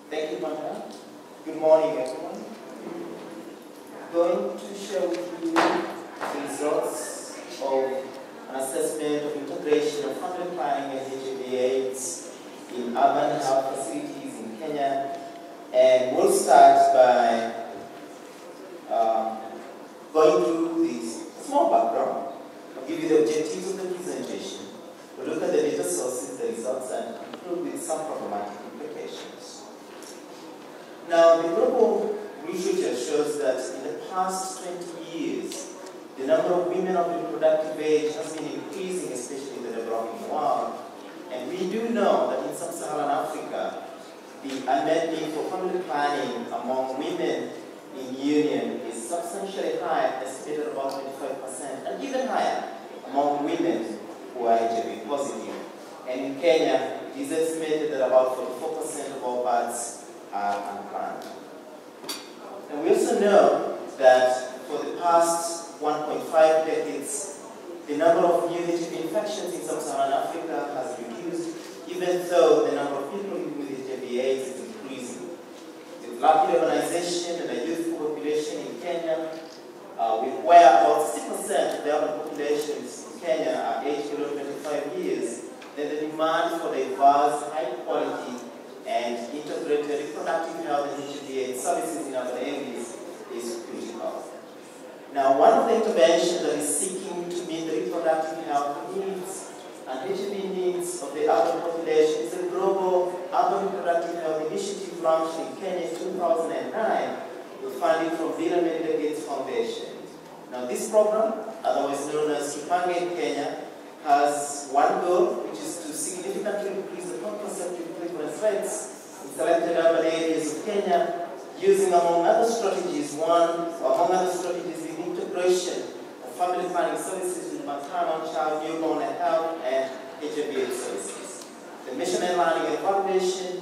Thank you, Panta. Good morning, everyone. I'm going to share with you the results of an assessment of integration of family planning and HIV/AIDS in urban health facilities in Kenya. And we'll start by going through this small background. I'll give you the objectives of the presentation. We'll look at the data sources, the results, and conclude with some problematic implications. Now, the global literature shows that in the past 20 years, the number of women of reproductive age has been increasing, especially in the developing world. And we do know that in sub-Saharan Africa, the unmet need for family planning among women in union is substantially higher, estimated about 25%, and even higher among women who are HIV positive. And in Kenya, it is estimated that about 44% of all births are unplanned. And we also know that for the past 1.5 decades, the number of new HIV infections in sub-Saharan Africa has reduced, even though the number of people living with HIV/AIDS is increasing. With rapid urbanization and a youthful population in Kenya, where about 60% of the urban populations in Kenya are aged below 25 years, then the demand for diverse, high-quality, and integrated reproductive health and HIV/AIDS services in urban areas is critical. Now, one of the interventions that is seeking to meet the reproductive health needs and HIV needs of the urban population is the Global Urban Reproductive Health Initiative launched in Kenya in 2009 with funding from Bill and Melinda Gates Foundation. Now, this program, otherwise known as Tupange in Kenya, has one goal, which is to significantly increase the contraceptive prevalence rates in selected urban areas of Kenya, using, among other strategies, the integration of family planning services with maternal, child, newborn health, and HIV/AIDS services. The mission and learning and evaluation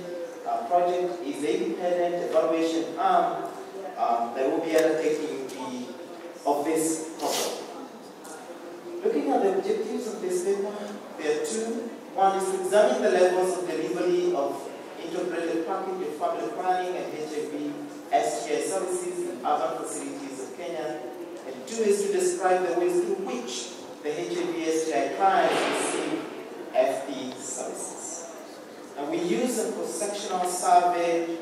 project is an independent evaluation arm that will be undertaking of this program. Looking at the objectives of this paper, there are two. One is to examine the levels of delivery of integrated package of family planning and HIV/STI services in urban facilities of Kenya. And two is to describe the ways through which the HIV/STI clients receive FP services. And we use a cross-sectional survey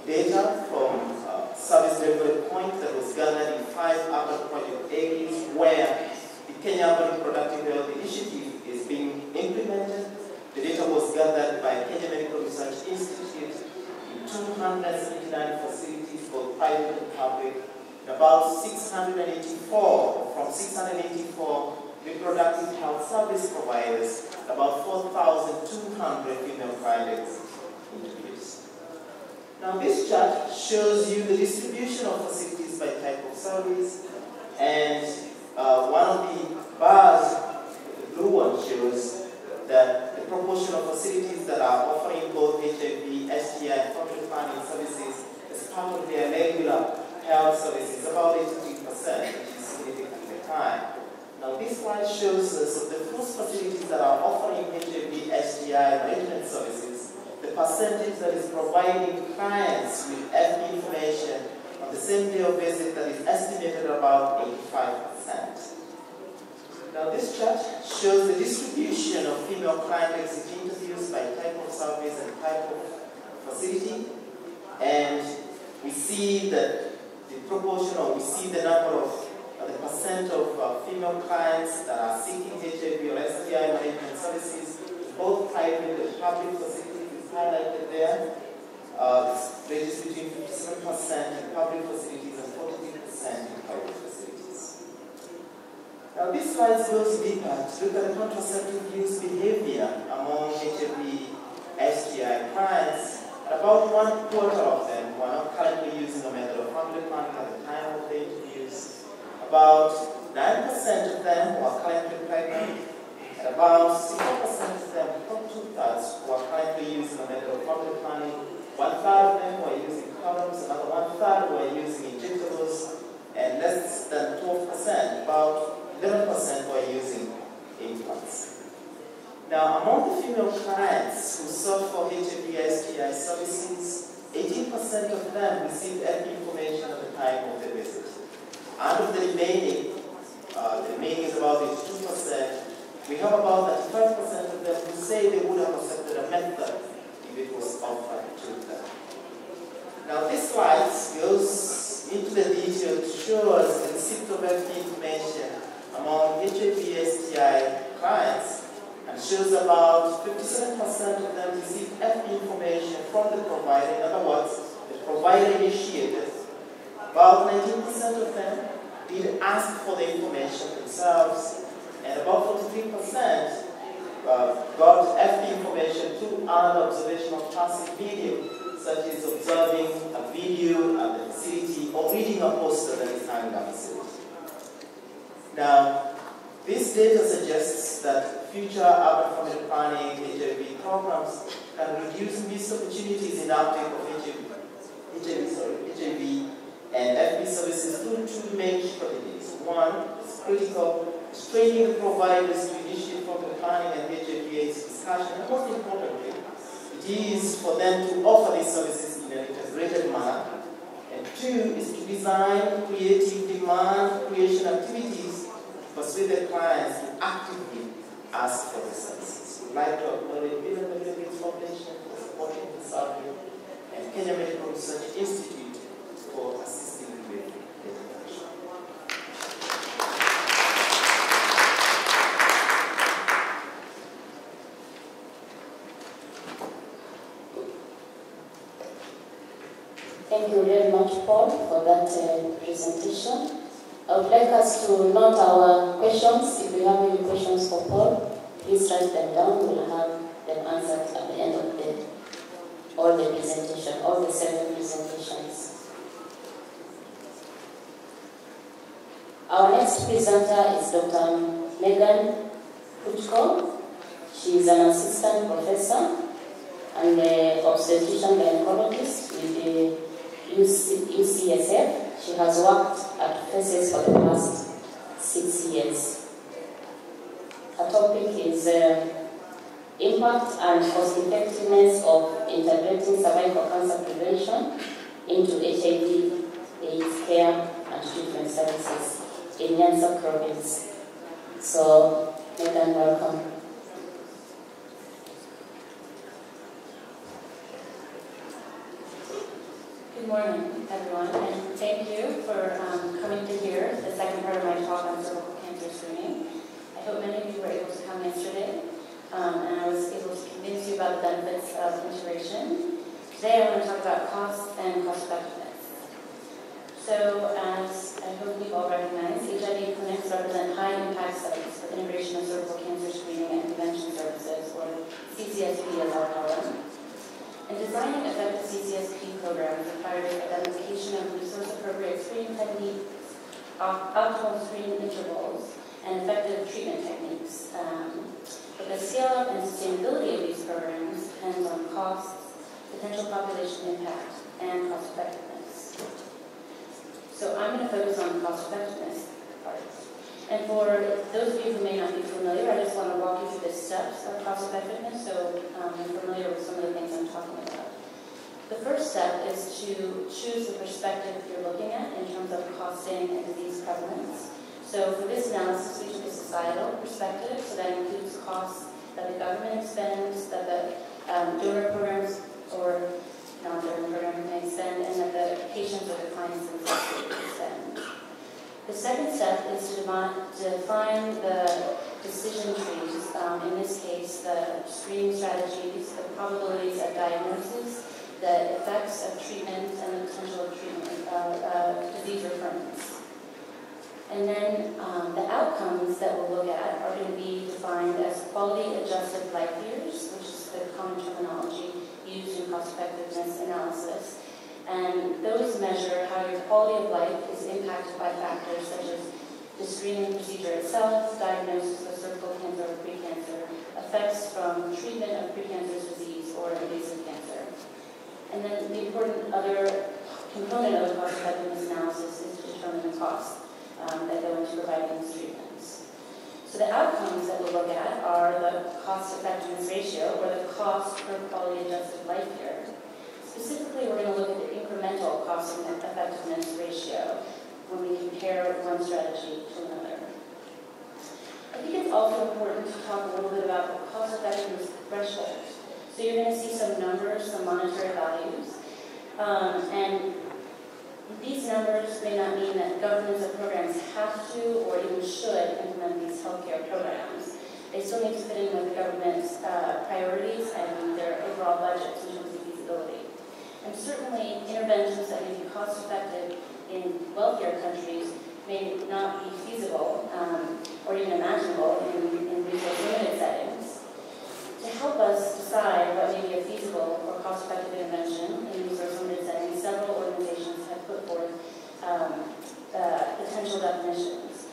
data from service delivery point that was gathered in 5 urban project areas where the Kenya Urban Reproductive Health Initiative is being implemented. The data was gathered by Kenya Medical Research Institute in 279 facilities, both private and public, and about 684 reproductive health service providers, about 4,200 female pilots introduced. Now, this chart shows you the distribution of facilities by type of service, and one of the bars, the blue one, shows that the proportion of facilities that are offering both HIV, STI, and family planning services as part of their regular health services, about 83%, which is significantly high. Now, this slide shows us of the first facilities that are offering HIV, STI management services, the percentage that is providing clients with FP information on the same day of visit that is estimated at about 85%. Now, this chart shows the distribution of female client exit interviews by type of service and type of facility, and we see that the proportion, or we see the number of the percent of female clients that are seeking HIV or STI management services, both private and public facilities is highlighted there. It's ranges between 57% in public facilities and 43% in private facilities. Now, this slide goes deeper to look at the contraceptive use behavior among HIV/STI clients. About 1/4 of them were not currently using a method of family planning at the time of the interviews. About 9% of them were currently pregnant, and about 64% of them, about 2/3, were currently using a method of family planning. 1/3 of them were using condoms, another 1/3 were using injectables, and less than 12%, about 11% were using implants. Now, among the female clients who sought for HIV/STI services, 90% of them received FP information at the time of the visit. Out of the remaining is about 82%. We have about 35% of them who say they would have accepted a method if it was offered to them. Now this slide goes into the detail to show us the receipt of FP information among HIV/STI clients, and shows about 57% of them received FP information from the provider. In other words, the provider initiated. About 19% of them did ask for the information themselves, and about 43% got FP information through another observation of passive video, such as observing a video at the facility or reading a poster that is hanging at the facility. Now, this data suggests that future urban family planning HIV programs can reduce missed opportunities in uptake of HIV and FP services through two main strategies. One is critical, is training the providers to initiate proper planning and HIV/AIDS discussion, and most importantly, it is for them to offer these services in an integrated manner. And two is to design creative demand creation activities to persuade their clients to actively ask for the services. We'd like to acknowledge Bill and Melinda Gates Foundation for supporting the survey and Kenya Medical Research Institute for assisting with the information. Thank you very much, Paul, for that presentation. I would like us to note our questions. If you have any questions for Paul, please write them down. We'll have them answered at the end of all the 7 presentations. Our next presenter is Dr. Megan Kuchko. She is an assistant professor and an obstetrician gynecologist with the UCSF. She has worked at FESES for the past 6 years. Her topic is impact and cost-effectiveness of integrating cervical cancer prevention into HIV/AIDS care and treatment services in Nyanza province. So, Megan, welcome. Good morning, everyone, and thank you for coming to hear the second part of my talk on cervical cancer screening. I hope many of you were able to come yesterday, and I was able to convince you about the benefits of integration. Today I want to talk about cost and cost effectiveness. So, as I hope you all recognize, HIV clinics represent high-impact sites for integration of cervical cancer screening and prevention services, or CCSP as I'll call them. And designing effective CCSP programs requires identification of resource-appropriate screening techniques, optimal screening intervals, and effective treatment techniques. But the scale-up and sustainability of these programs depends on costs, potential population impact, and cost-effectiveness. So I'm going to focus on the cost-effectiveness part. And for those of you who may not be familiar, I just want to walk you through the steps of cost effectiveness so you're familiar with some of the things I'm talking about. The first step is to choose the perspective you're looking at in terms of costing and disease prevalence. So for this analysis, we took a societal perspective, so that includes costs that the government spends, that the donor programs or non-donor programs may spend, and that the patients or the clients themselves spend. The second step is to define the decision trees, in this case, the screening strategies, the probabilities of diagnosis, the effects of treatment, and the potential of treatment, disease recurrence. And then the outcomes that we'll look at are going to be defined as quality-adjusted life years, which is the common terminology used in cost-effectiveness analysis. And those measure how your quality of life is impacted by factors such as the screening procedure itself, diagnosis of cervical cancer or precancer, effects from treatment of precancerous disease or invasive cancer. And then the important other component of the cost effectiveness analysis is to determine the costs that go into providing these treatments. So the outcomes that we'll look at are the cost effectiveness ratio, or the cost per quality adjusted life year. Specifically, we're going to look at the incremental cost and effectiveness ratio when we compare one strategy to another. I think it's also important to talk a little bit about the cost effectiveness threshold. So you're going to see some numbers, some monetary values, and these numbers may not mean that governments or programs have to or even should implement these healthcare programs. They still need to fit in with the government's priorities and their overall budgets in terms of feasibility. And certainly, interventions that may be cost-effective in wealthier countries may not be feasible or even imaginable in resource-limited settings. To help us decide what may be a feasible or cost-effective intervention in resource-limited settings, several organizations have put forth potential definitions.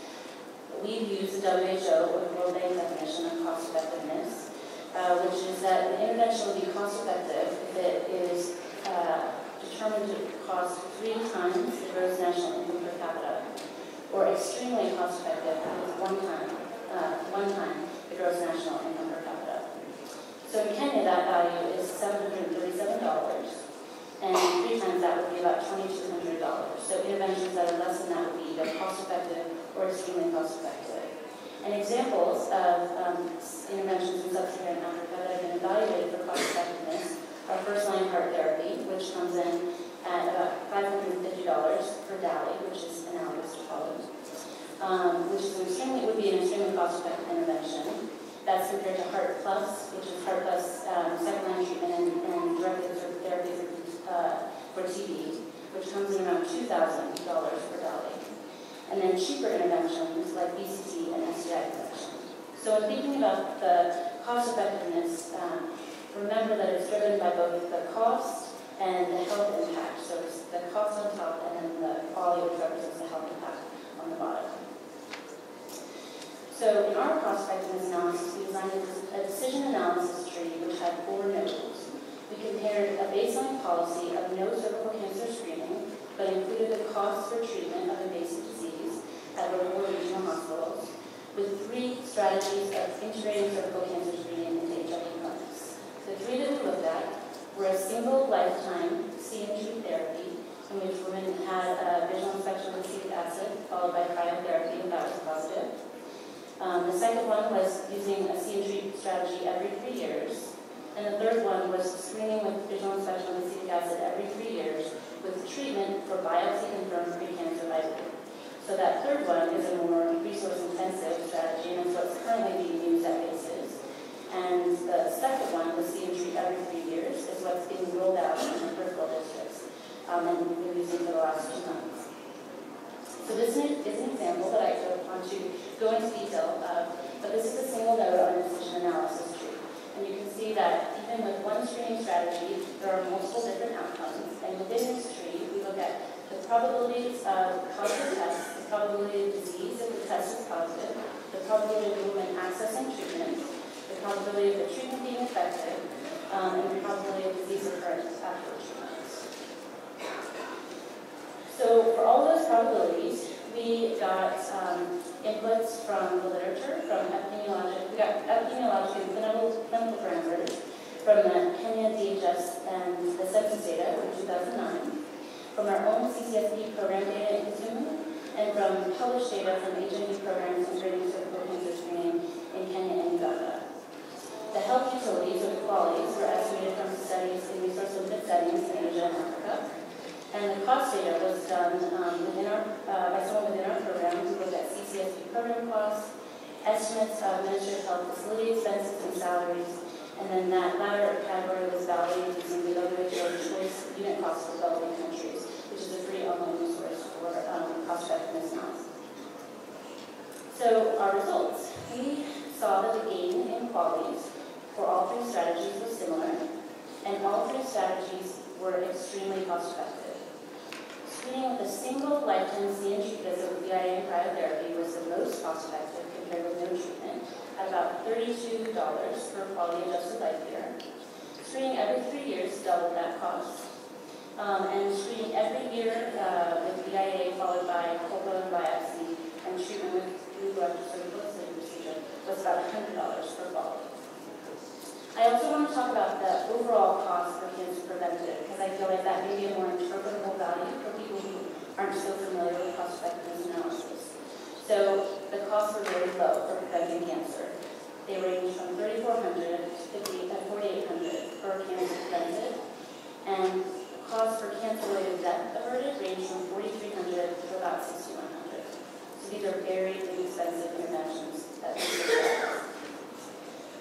We've used the WHO or the World Bank definition of cost-effectiveness, which is that the intervention will be cost-effective if it is determined to cost 3 times the gross national income per capita, or extremely cost-effective if it's one time the gross national income per capita. So in Kenya, that value is $737, and 3 times that would be about $2,200. So interventions that are less than that would be either cost-effective or extremely cost-effective. And examples of interventions in sub-Saharan Africa that have been evaluated for cost-effectiveness are first-line heart therapy, which comes in at about $550 per DALI, which is analogous to Holland, which is would be an extremely cost-effective intervention. That's compared to Heart Plus, which is Heart Plus second-line treatment and directed therapy for TB, which comes in around $2,000 per DALI. And then cheaper interventions like BCT and STI prevention. So in thinking about the cost-effectiveness, remember that it's driven by both the cost and the health impact. So it's the cost on top and then the quality, which represents the health impact on the bottom. So in our cost-effectiveness analysis, we designed a decision analysis tree which had 4 nodes. We compared a baseline policy of no cervical cancer screening, but included the cost for treatment of invasive disease at local regional hospitals, with 3 strategies of integrating cervical cancer screening into HIV clinics. The 3 that we looked at were a single lifetime CNG therapy, in which women had a visual inspection with acetic acid, followed by cryotherapy if that was positive. The second one was using a CNG strategy every 3 years. And the third one was screening with visual inspection with acetic acid every 3 years with treatment for biopsy-confirmed precancer IVD. So that third one is a more resource-intensive strategy, and it's what's currently being used at bases. And the second one, the CNG every 3 years, is what's being rolled out in the peripheral districts, and we've been using for the last 2 months. So this is an example that I don't want to go into detail of, but this is a single node on a decision analysis tree. And you can see that even with one screening strategy, there are multiple different outcomes. And within this tree, we look at the probabilities of positive tests, the probability of disease if the test is positive, the probability of women accessing treatment, the probability of the treatment being effective, and the probability of disease occurrence after treatment. So for all those probabilities, we got inputs from the literature, from we got epidemiologic and clinical parameters from the Kenya DHS and the census data from 2009, from our own CCSP program data in Kisumu, and from published data from HIV programs integrating cervical cancer screening in Kenya and Uganda. The health utilities or qualities were estimated from studies in resource-limited settings in Asia and Africa. And the cost data was done by someone within our program who looked at CCSP program costs, estimates of administrative health facility expenses and salaries, and then that latter category was validated using the WHO choice unit cost for developing countries, which is a free online resource for cost-effectiveness analysis. So our results, we saw that the gain in qualities for all 3 strategies was similar, and all 3 strategies were extremely cost-effective. Screening with a single lifetime CNG visit with VIA and cryotherapy was the most cost-effective compared with no treatment, at about $32 per quality-adjusted life year. Screening every 3 years doubled that cost. And screening every year with VIA followed by colon biopsy and treatment with blue electrosurgical procedure was about $100 per quality. I also want to talk about the overall cost for cancer preventative, because I feel So the costs were very low for preventing cancer. They range from $3,400 to $4,800 per cancer prevented, and costs for cancer-related death averted range from $4,300 to about $6,100. So these are very inexpensive interventions that we do.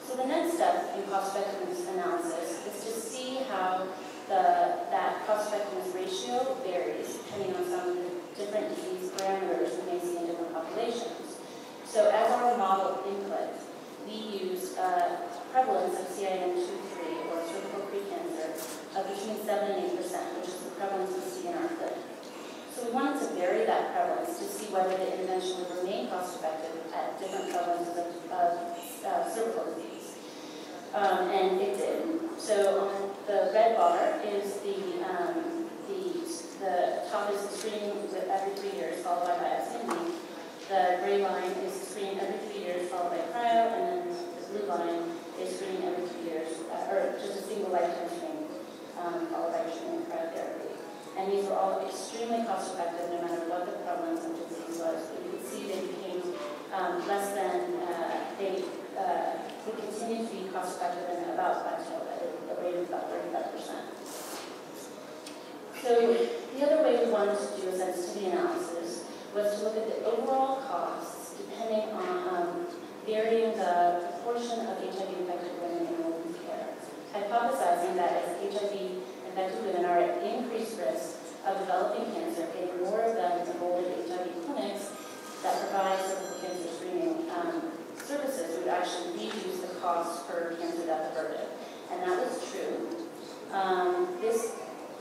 So the next step in cost-effectiveness analysis is to see how that cost-effectiveness ratio varies depending on some of the different disease parameters we may see in different populations. So as our model input, we use prevalence of CIN2-3 or cervical precancer of between 7 and 8%, which is the prevalence we see in our clinic. So we wanted to vary that prevalence to see whether the intervention would remain cost-effective at different prevalences of cervical disease. And it did. So on the red bar is the top is the screening every 3 years, followed by biopsy and lead. The gray line is screening every 3 years, followed by cryo, and then the blue line is screening every 3 years, or just a single lifetime screening, followed by treatment and cryotherapy. And these were all extremely cost-effective, no matter what the prevalence of disease was. But you can see they became less than they would continue to be cost-effective and about plateau at a rate of about 35%. So the other way we wanted to do a sensitivity analysis was to look at the overall costs depending on varying the proportion of HIV-infected women enrolled in care, hypothesizing that as HIV-infected women are at increased risk of developing cancer, getting more of them enrolled in HIV clinics that provide cervical cancer screening services would actually reduce the cost per cancer death averted. And that was true.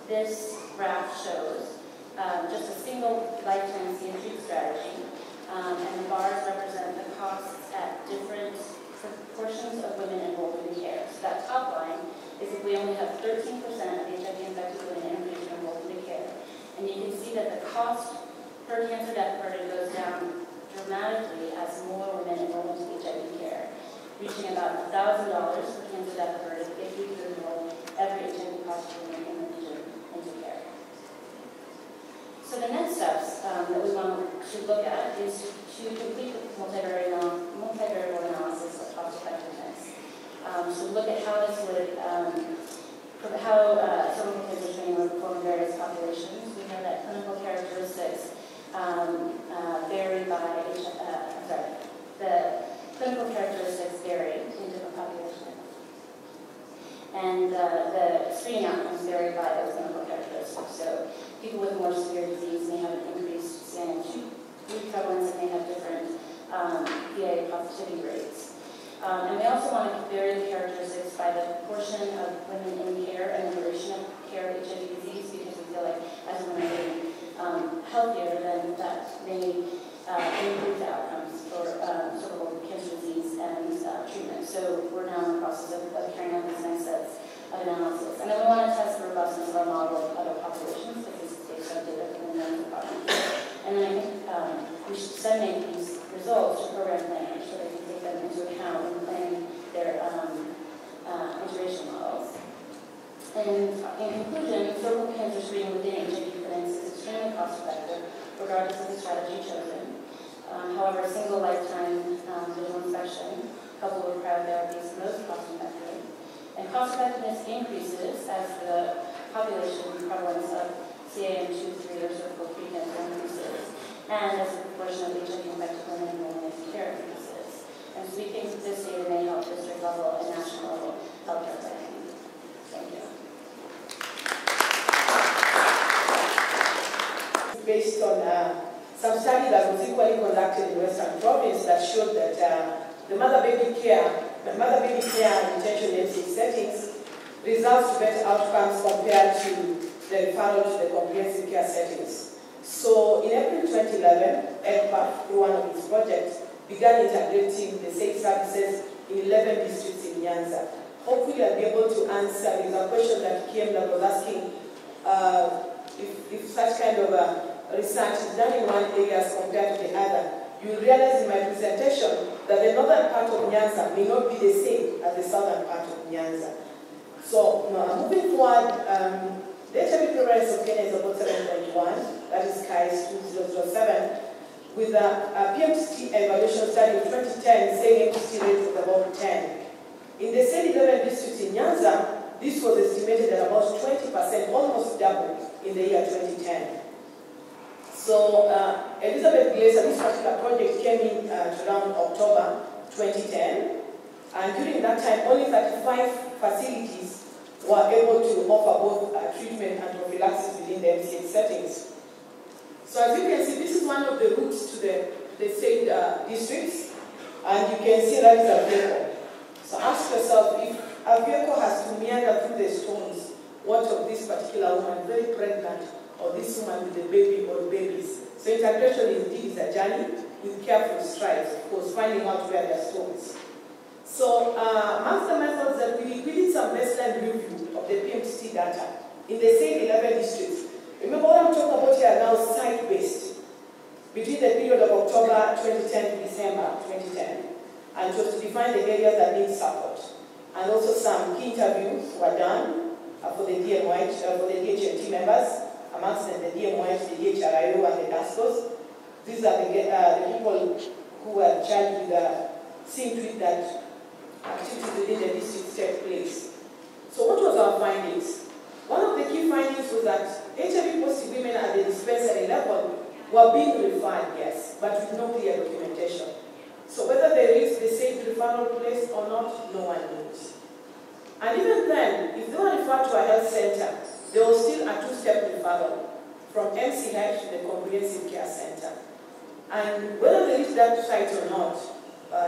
This graph shows just a single lifetime CN2 strategy, and the bars represent the costs at different proportions of women enrolled in care. So that top line is if we only have 13% of HIV-infected women enrolled in care. And you can see that the cost per cancer death averted goes down dramatically as more women enroll into HIV care, reaching about $1,000 per cancer death averted if we could enroll every HIV positive woman in the region into care. So the next steps that we want to look at is to complete the multivariable analysis of cost effectiveness. So look at how this would, how cervical cancer screening would perform in various populations. We know that clinical characteristics vary by, the clinical characteristics vary in different populations. And the screening outcomes vary by those clinical characteristics. So people with more severe disease may have an increased CIN2 prevalence and may have different VA positivity rates. And we also want to vary the characteristics by the proportion of women in care and the duration of care of HIV disease, because we feel like as women are getting healthier, then that may improve the outcomes for cervical cancer disease and treatment. So we're now in the process of carrying out these next sets of analysis. And then we want to test the robustness of our model of other populations, because it's based on data from the medical department. And then I think we should disseminate these results to program planners so they can take them into account when planning their integration models. And in conclusion, cervical cancer screening within HIV clinics is extremely cost-effective, regardless of the strategy chosen. However, a single lifetime visual inspection, coupled with cryotherapy, is the most cost-effective. And cost-effectiveness increases as the population prevalence of CIN2-3 or cervical precancer increases, and as the proportion of HIV-infected women enrolled in care increases. And so we think that this data may help district level and national level healthcare planning. Thank you. Based on some study that was equally conducted in Western Province that showed that the mother-baby care intention NC settings results to better outcomes compared to the referral to the comprehensive care settings. So in April 2011, EDPAF, through one of its projects, began integrating the safe services in 11 districts in Nyanza. Hopefully I'll be able to answer. There's a question that came that was asking if such kind of research is done in one area as compared to the other. You will realize in my presentation that the northern part of Nyanza may not be the same as the southern part of Nyanza. So moving forward, the HIV prevalence of Kenya is about 7.1, that is KICE 2007. with a PMT evaluation study in 2010 saying MTC rate was about 10. In the same 11 districts in Nyanza, this was estimated at about 20%, almost double in the year 2010. So Elizabeth Glaser, this particular project came in around October 2010, and during that time, only 35 facilities were able to offer both treatment and prophylaxis within the MCH settings. So as you can see, this is one of the routes to the state districts, and you can see that is a vehicle. So ask yourself, if a vehicle has to meander through the stones, what of this particular woman, very pregnant, or this woman with a baby or babies? So integration indeed is a journey with careful strides, of course, finding out where there are stones. So amongst the methods that we did some baseline review of the PMTC data in the same 11 districts. Remember what I'm talking about here now, site-based. Between the period of October 2010 to December 2010, and just to define the areas that need support. And also some key interviews were done for the DHMT members, amongst them the DMYs, the DHRIO, and the DASCOs. These are the people who were charged with seeing to it that activities within the district take place. So what was our findings? One of the key findings was that HIV positive women at the dispensary level were being referred, yes, but with no clear documentation. So whether they reached the same referral place or not, no one knows. And even then, if they were referred to a health center, there was still a two-step referral from MCH to the Comprehensive Care Center. And whether they reached that site or not,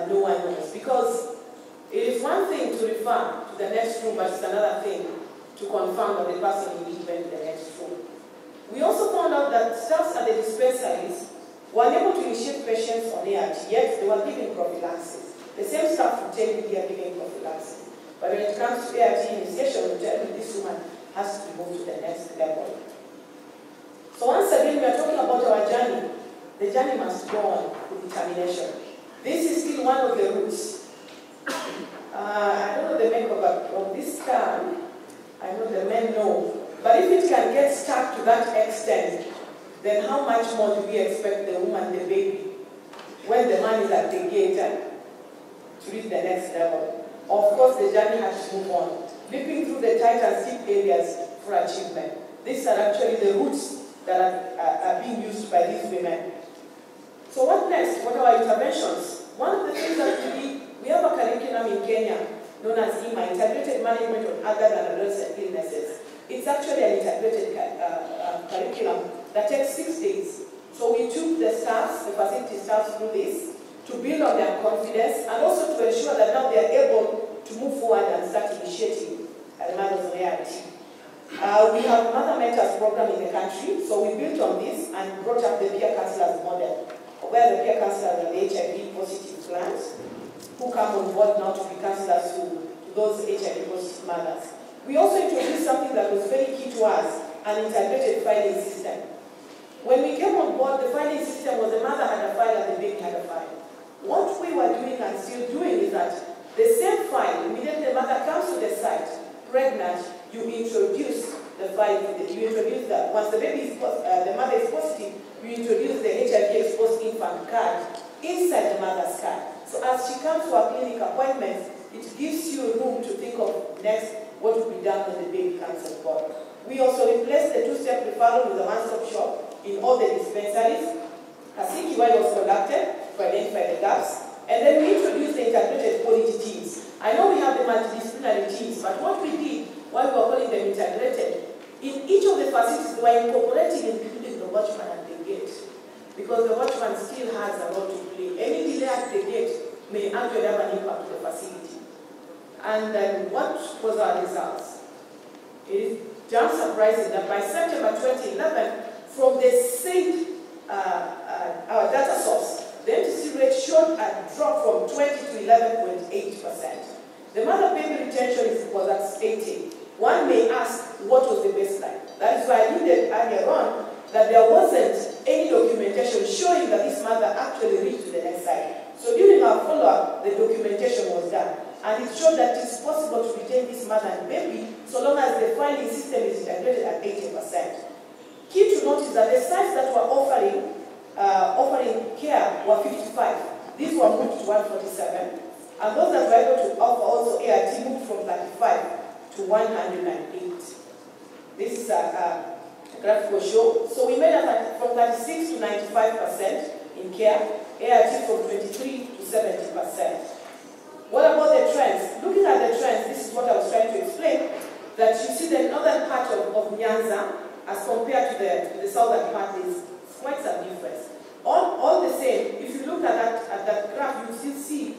no one knows. Because it is one thing to refer to the next room, but it's another thing to confirm that the person indeed went to the next room. We also found out that staffs at the dispensaries were unable to initiate patients on ART, yet they were giving prophylaxis. The same staff would tell you they are giving prophylaxis. But when it comes to ART initiation, we tell you this woman has to move to the next level. So once again, we are talking about our journey. The journey must go on with determination. This is still one of the routes. I don't know the makeup of this car. I know the men know. But if it can get stuck to that extent, then how much more do we expect the woman, the baby, when the man is at the gate to reach the next level? Of course, the journey has to move on, leaping through the tight and steep areas for achievement. These are actually the routes that are being used by these women. So what next? What are our interventions? One of the things that we have a curriculum in Kenya known as IMA, Integrated Management of Other and Adolescent Illnesses. It's actually an integrated curriculum that takes 6 days. So we took the staffs, the facility staffs through this to build on their confidence and also to ensure that now they are able to move forward and start initiating matters of ART. We have Mother Mentors program in the country, so we built on this and brought up the peer counselors model, where the peer counselors are the HIV positive clients who come on board now to be counselors to those HIV positive mothers. We also introduced something that was very key to us, an integrated filing system. When we came on board, the filing system was the mother had a file and the baby had a file. What we were doing and still doing is that the same file, immediately the mother comes to the site, pregnant, you introduce the file, you introduce that. Once the baby is the mother is positive, you introduce the HIV exposed infant card inside the mother's card. So as she comes to our clinic appointments, it gives you room to think of next what will be done when the baby comes on board. We also replaced the two-step referral with a one-stop shop in all the dispensaries. A CQI was conducted to identify the gaps, and then we introduced the integrated quality teams. I know we have the multidisciplinary teams, but what we did, while we were calling them integrated, in each of the facilities we were incorporating including the watchman at the gate, because the watchman still has a role to play. Any delay at the gate may actually have an impact on the facility. And then what was our results? It is just surprising that by September 2011, from the same our data source, the MTC rate showed a drop from 20 to 11.8%. The mother-baby retention was at 80. One may ask, what was the baseline? That is why I alluded earlier on that there wasn't any documentation showing that this mother actually reached to the next side. So during our follow-up, the documentation was done. And it showed that it's possible to retain this mother and baby so long as the filing system is integrated at 80%. Key to note is that the sites that were offering offering care were 55. These were moved to 147. And those that were able to offer also ART moved from 35 to 108. This is a graphical show. So we made it from 36 to 95% in care, ART from 23 to 70%. What about the trends? Looking at the trends, this is what I was trying to explain, that you see the northern part of Nyanza as compared to the southern part, is quite some difference. All the same, if you look at that graph, you still see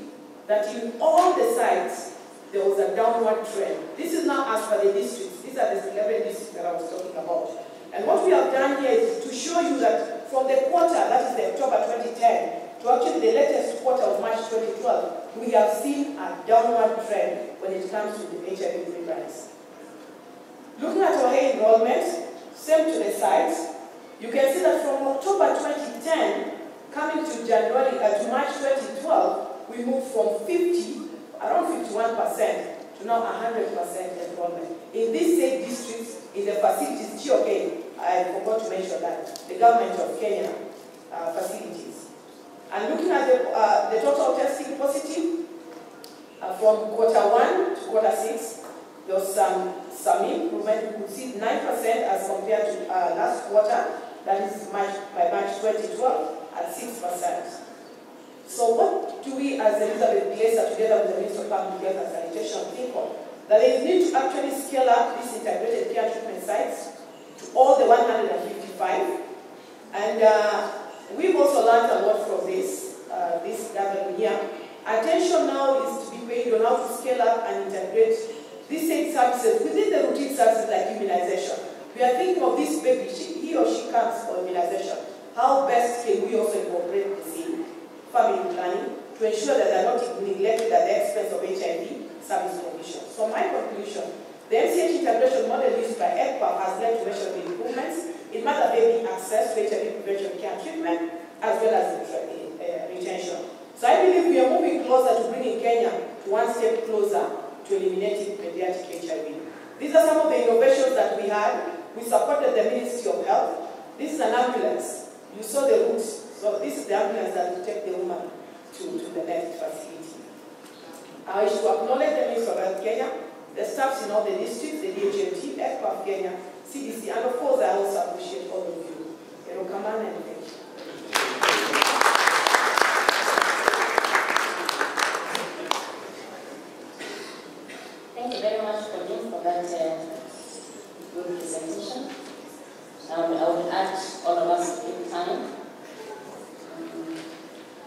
that in all the sites, there was a downward trend. This is now as per the districts. These are the 11 districts that I was talking about. And what we have done here is to show you that from the quarter, that is the October 2010, to actually the latest quarter of March 2012, we have seen a downward trend when it comes to the HIV prevalence. Looking at our hair enrollment, same to the sites, you can see that from October 2010, coming to January, to March 2012, we moved from 50, around 51%, to now 100% enrollment. In these 8 districts, in the facilities, GOK, I forgot to mention that, the government of Kenya facilities. And looking at the total testing positive, from quarter 1 to quarter 6, there was some improvement. You could see 9% as compared to last quarter, that is by March 2012, at 6%. So what do we as Elizabeth Glaser, together with the Minister of Public Health and Sanitation, think of? That there is need to actually scale up these integrated care treatment sites to all the 155. And we've also learned a lot from this gathering here. Attention now is to be paid on how to scale up and integrate these 8 services within the routine services like immunization. We are thinking of this baby, he or she comes for immunization. How best can we also incorporate this in family planning to ensure that they are not neglected at the expense of HIV service provision? So my conclusion, the MCH integration model used by ECPA has led to measurable improvements in mother-baby access to HIV prevention care treatment, as well as retention. So I believe we are moving closer to bringing Kenya to one step closer to eliminating pediatric HIV. These are some of the innovations that we had. We supported the Ministry of Health. This is an ambulance. You saw the routes. So this is the ambulance that will take the woman to the next facility. I should acknowledge the Ministry of Health Kenya, the staffs in all the districts, the DHMT, ECPA Kenya, CDC, and of course I also appreciate all of you. Erokamana and thank you. Thank you very much, Colleen, for that good presentation. I would urge all of us to keep time.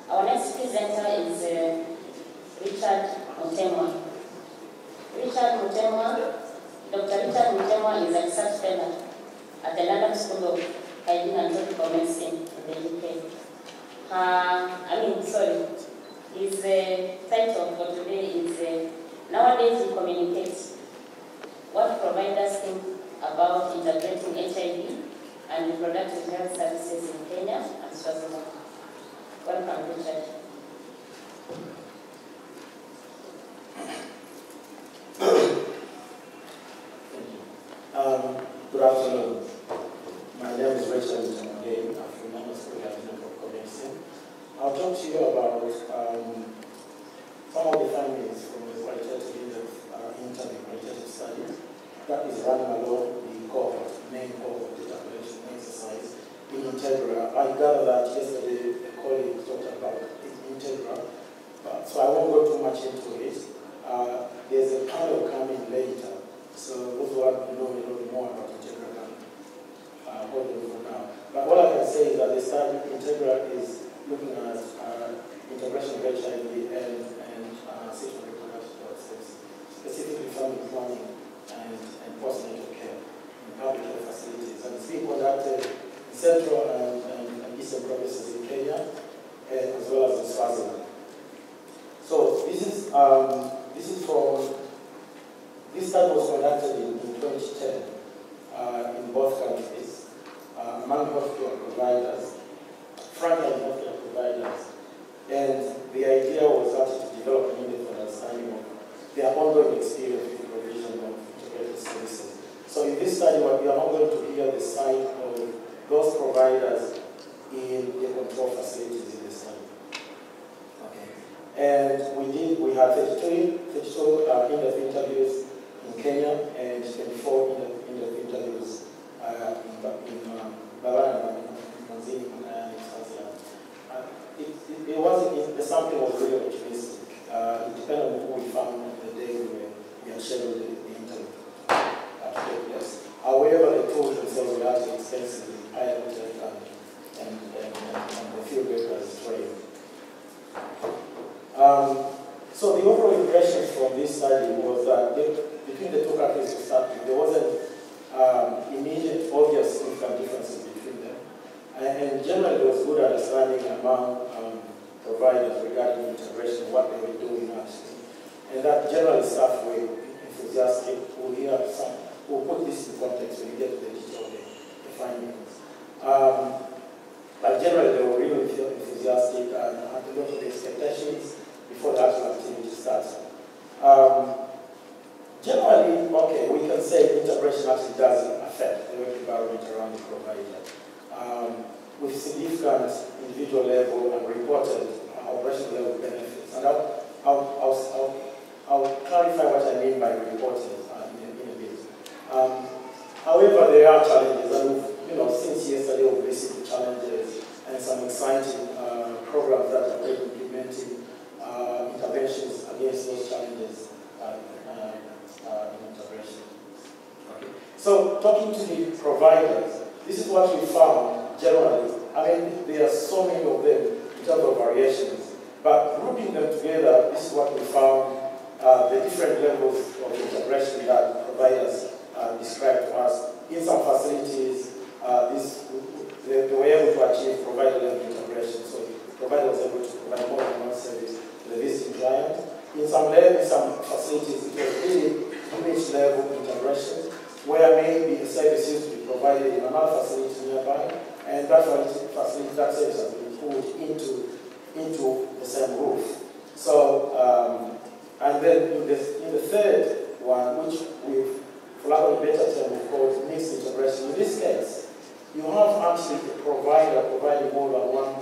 Our next presenter is Richard Mutemwa. Dr. Richard Mutemwa is a research fellow at the London School of Hygiene and Tropical Medicine in the UK. His title for today is Nowadays We Communicate, What Providers Think About Integrating HIV and Reproductive Health Services in Kenya and Swaziland. Welcome, Richard. Good afternoon. My name is Richard again. I'm from London School of Tropical Medicine. I'll talk to you about some of the findings from the qualitative qualitative study that is running along the main cohort data collection exercise in Integra. I gather that yesterday a colleague talked about Integra, so I won't go too much into it. There's a panel coming later, so those who want to know a little bit more about Integra can hold it for now. But what I can say is that the study Integra is looking at integration of HIV and sexual reproductive process, specifically family planning and postnatal care in public health facilities. And it's being conducted in central and eastern provinces in Kenya, as well as in Swaziland. So this study was conducted in 2010 in both countries among healthcare providers, frontline healthcare providers, and the idea was actually to develop a meaningful understanding of their ongoing experience with the provision of integrated services. So in this study, we are not going to hear the side of those providers in the control facilities in the study. Okay. And we had 32 in-depth interviews in Kenya and 24 in-depth interviews in Balana, Manzini, and it wasn't, the sampling was really optimistic. It depended on who we found on the day we had scheduled the interview to take place. However, the tools themselves were actually extensively piloted and the field workers trained. So the overall impression from this study was that between the two countries to start with, there wasn't immediate, obvious, significant differences between them. And generally, there was good understanding among providers regarding integration, what they were doing actually. And that generally staff were enthusiastic. We'll put this in context when we get to the detail of the findings. But generally, they were really enthusiastic and had a lot of expectations before the actual activity starts. Generally, okay, we can say integration actually does affect the work environment around the provider. With significant individual level and reported operational level benefits. And I'll clarify what I mean by reported in a bit. However, there are challenges, and since yesterday we've received challenges and some exciting programs that are implementing interventions against those challenges in integration. Okay. So, talking to the providers, this is what we found generally. I mean, there are so many of them in terms of variations, but grouping them together, this is what we found, the different levels of integration that providers described to us. In some facilities, they were able to achieve provider-level integration, so the provider was able to provide more than one service to the visiting client. In some facilities, it was really image-level integration, where maybe a service used to be provided in another facility nearby, and that facility, that service has been pulled into the same roof. So, and then in the third one, which we've, for lack of a better term, we've called mixed integration. In this case, you have actually a provider providing more than one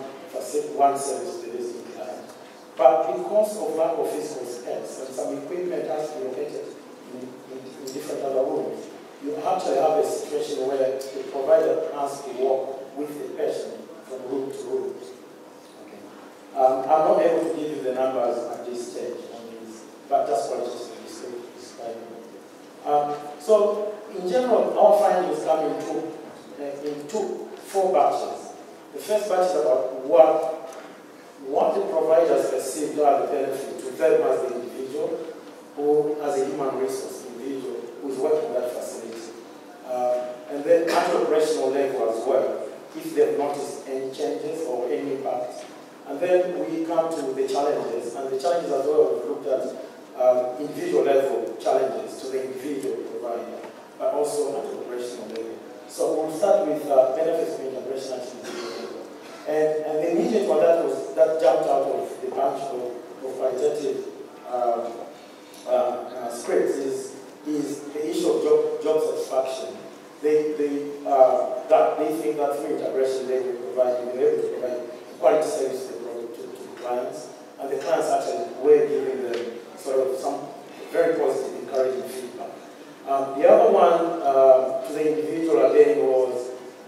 service to the visiting client. But because of lack of physical space and some equipment has to be located in different other rooms, you actually have a situation where the provider has to work with the patient from room to room. Okay. I'm not able to give you the numbers at this stage on these, but that's what just describing. So, in general, our findings come in four batches. The first batch is about what the providers perceived are the benefit to them as the individual or as a human resource individual who is working in that facility. And then at the operational level as well, if they've noticed any changes or any impact. And then we come to the challenges, and the challenges as well, we've looked at individual level challenges to the individual provider, but also at the operational level. So we'll start with benefits of integration at the individual level. And the immediate one that jumped out of the bunch of qualitative scripts is the issue of job satisfaction. They think that through integration they will be able to provide quality service to the clients, and the clients actually were giving them sort of some very positive, encouraging feedback. The other one to the individual again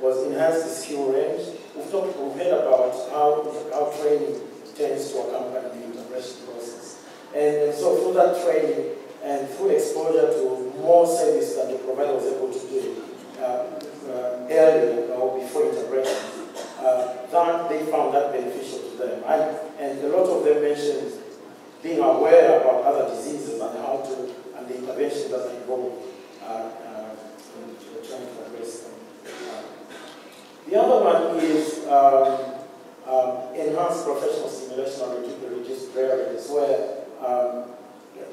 was enhance the skill range. We've heard about how training tends to accompany the integration process, and so through that training and through exposure to more service that the provider was able to do earlier or before integration, that they found that beneficial to them. And a lot of them mentioned being aware about other diseases and how to, and the interventions that are involved in trying to address them. The other one is enhanced professional stimulation and reduced barriers, where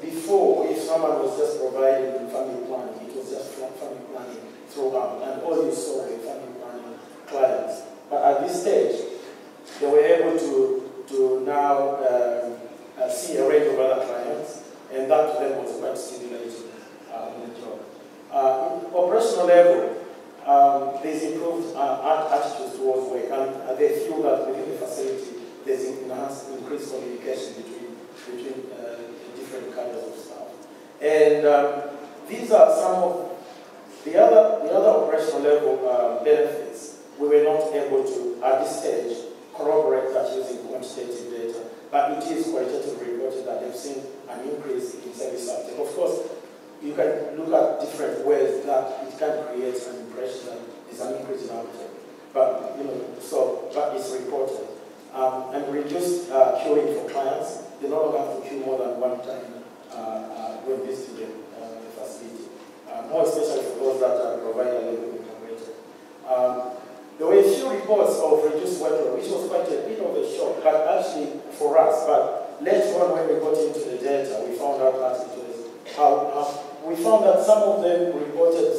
before, if someone was just providing family planning, it was just family planning throughout, and all you saw were family planning clients. But at this stage, they were able to now see a range of other clients, and that to them was quite stimulating in the job. In operational level, there's improved attitudes towards work, and they feel that within the facility there's increased communication between different kinds of staff. And these are some of the other operational level benefits. We were not able to, at this stage, corroborate that using quantitative data, but it is qualitatively reported that they've seen an increase in service uptake. Of course, you can look at different ways that it can create an impression that there's an increase in uptake, but but it's reported. And reduced queuing for clients. They no longer have to queue more than one time when visiting the facility. More especially for those that are provider level integrated. There were a few reports of reduced workload, which was quite a bit of a shock, but actually for us. But later on, when we got into the data, we found out that it was we found that some of them reported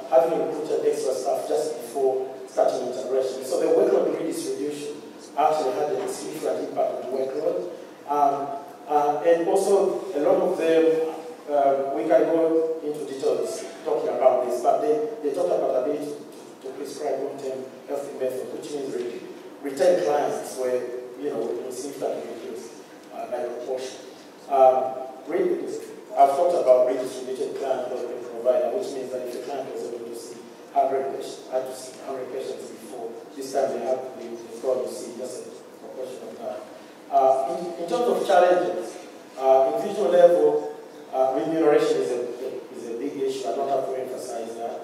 having recruited extra staff just before starting integration. So the workload redistribution actually had a significant impact on the workload. And also, a lot of them, we can go into details talking about this, but they talk about ability to prescribe long-term healthy methods, which means really retain clients where, we significantly reduce by proportion. I've talked about redistributed client provider, which means that if a client was able to see 100 patients before, this time they have they've got to see just a proportion of that. In terms of challenges, individual level remuneration is a big issue. I don't have to emphasize that.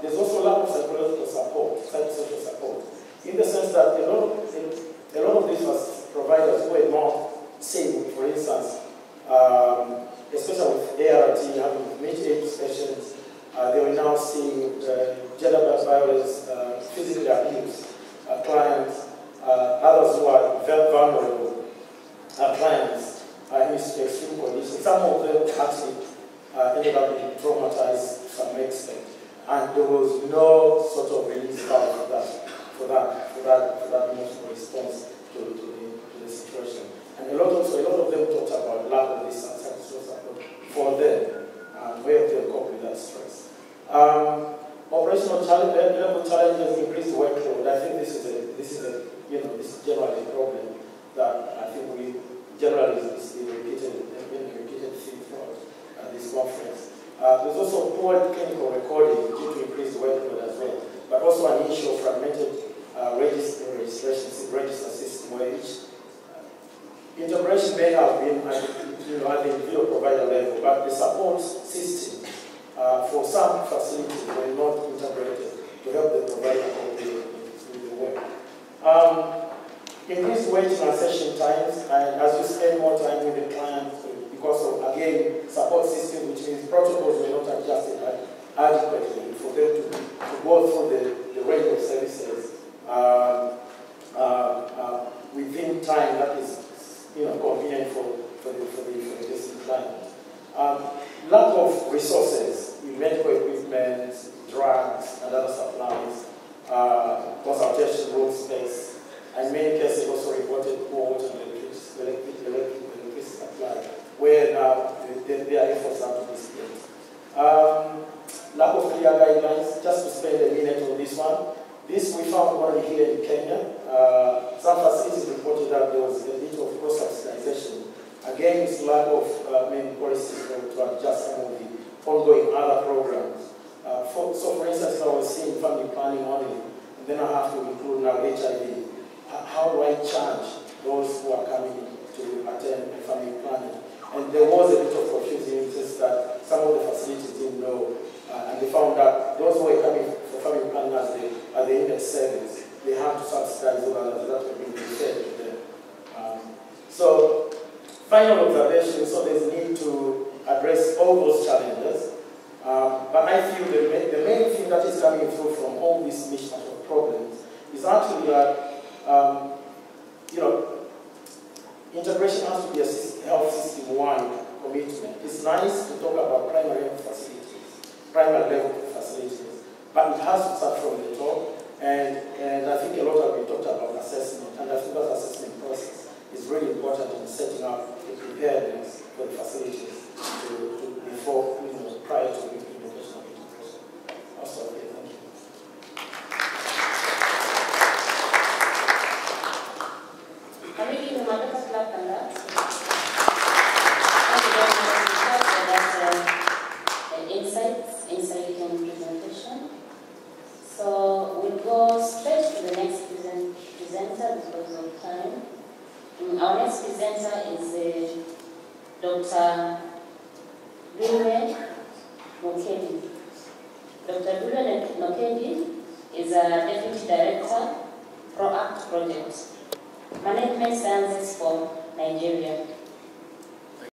There's also a lack of psychological support, psychosocial support, in the sense that a lot of these providers who are not seeing, for instance, especially with ART, having mid-age patients, they were now seeing gender-based violence, physical abuse, clients, others who are very vulnerable, clients in extreme conditions. Some of them actually ended up being traumatized to some extent, and there was no sort of release valve for that emotional response to the situation. And a lot of them talked about lack of this psychosocial support for them and where they cope with that stress. Operational challenges increased workload. I think this is generally a problem that I think we generally is a repeated theme throughout this conference. There's also poor clinical recording due to increased workload as well, but also an issue of fragmented register system where each integration may have been at the individual provider level, but the support system for some facilities were not integrated to help the provider cope with the work. Increased waiting and session times, and as you spend more time with the client, because of, again, support system, which means protocols were not adjusted adequately for them to go through the range of services within time that is convenient for the distant client. Lack of resources, medical equipment, drugs, and other supplies, consultation room space. In many cases, also reported poor water and electricity supply, where now their efforts are to be spent. Lack of clear guidelines. Just to spend a minute on this one. This we found only here in Kenya. Some facilities reported that there was a bit of cross-subsidization. Again, it's lack of policies to adjust some of the ongoing other programs. So, for instance, if I was seeing family planning only, and then I have to include now HIV. How do I charge those who are coming to attend family planning? And there was a bit of confusion in this that some of the facilities didn't know, and they found that those who were coming for family planning as the index service, they have to subsidize those others that were being referred to them. So, final observation, so there's a need to address all those challenges. But I feel the main thing that is coming through from all these mishmash of problems is actually that integration has to be a health system-wide commitment. It's nice to talk about primary level facilities, but it has to start from the top. And I think a lot have been talked about assessment, and I think that assessment process is really important in setting up the preparedness for the facilities before, prior to the implementation of integration. Also, okay, thank you. Dulwe Nokedi. Dr. Dulwe Nokedi is a Deputy Director, ProAct Project, Management Sciences for Nigeria.